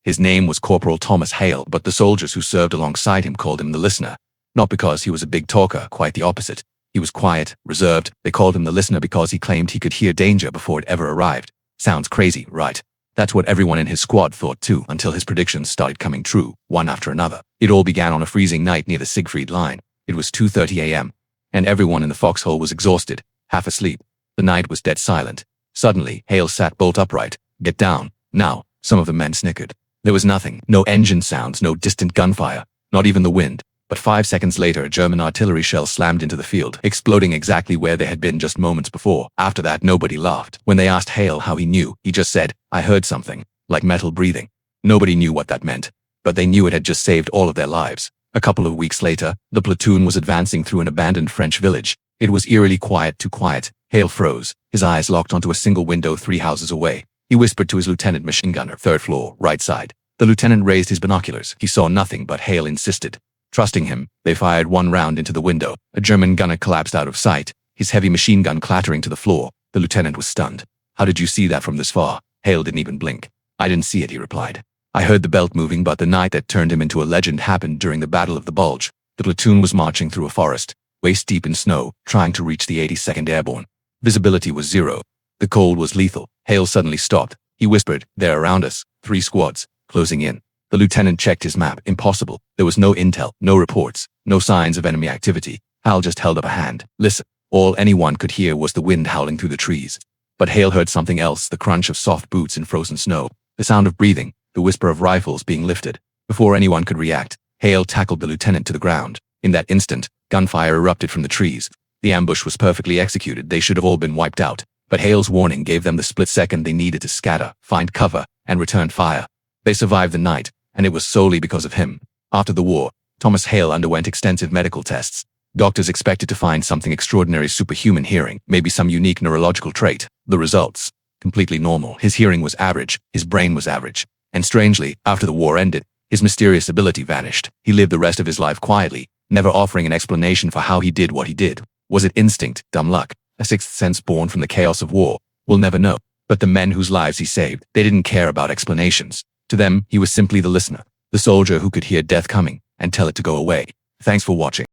His name was Corporal Thomas Hale, but the soldiers who served alongside him called him the listener. Not because he was a big talker, quite the opposite. He was quiet, reserved. They called him the listener because he claimed he could hear danger before it ever arrived. Sounds crazy, right? That's what everyone in his squad thought too, until his predictions started coming true, one after another. It all began on a freezing night near the Siegfried Line. It was 2:30 a.m. and everyone in the foxhole was exhausted, half asleep. The night was dead silent. Suddenly, Hale sat bolt upright. "Get down, now," some of the men snickered. There was nothing, no engine sounds, no distant gunfire, not even the wind. But 5 seconds later, a German artillery shell slammed into the field, exploding exactly where they had been just moments before. After that, nobody laughed. When they asked Hale how he knew, he just said, "I heard something, like metal breathing." Nobody knew what that meant, but they knew it had just saved all of their lives. A couple of weeks later, the platoon was advancing through an abandoned French village. It was eerily quiet, too quiet. Hale froze, his eyes locked onto a single window 3 houses away. He whispered to his lieutenant machine gunner, 3rd floor, right side. The lieutenant raised his binoculars. He saw nothing, but Hale insisted. Trusting him, they fired 1 round into the window. A German gunner collapsed out of sight, his heavy machine gun clattering to the floor. The lieutenant was stunned. "How did you see that from this far?" Hale didn't even blink. "I didn't see it," he replied. "I heard the belt moving, but the night that turned him into a legend happened during the Battle of the Bulge." The platoon was marching through a forest, waist deep in snow, trying to reach the 82nd Airborne. Visibility was 0. The cold was lethal. Hale suddenly stopped. He whispered, "They're around us. 3 squads, closing in." The lieutenant checked his map. Impossible. There was no intel, no reports, no signs of enemy activity. Hal just held up a hand. "Listen." All anyone could hear was the wind howling through the trees. But Hale heard something else, the crunch of soft boots in frozen snow, the sound of breathing, the whisper of rifles being lifted. Before anyone could react, Hale tackled the lieutenant to the ground. In that instant, gunfire erupted from the trees. The ambush was perfectly executed. They should have all been wiped out. But Hale's warning gave them the split second they needed to scatter, find cover, and return fire. They survived the night, and it was solely because of him. After the war, Thomas Hale underwent extensive medical tests. Doctors expected to find something extraordinary: superhuman hearing, maybe some unique neurological trait. The results? Completely normal. His hearing was average, his brain was average. And strangely, after the war ended, his mysterious ability vanished. He lived the rest of his life quietly, never offering an explanation for how he did what he did. Was it instinct, dumb luck, a sixth sense born from the chaos of war? We'll never know. But the men whose lives he saved, they didn't care about explanations. To them, he was simply the listener, the soldier who could hear death coming and tell it to go away. Thanks for watching.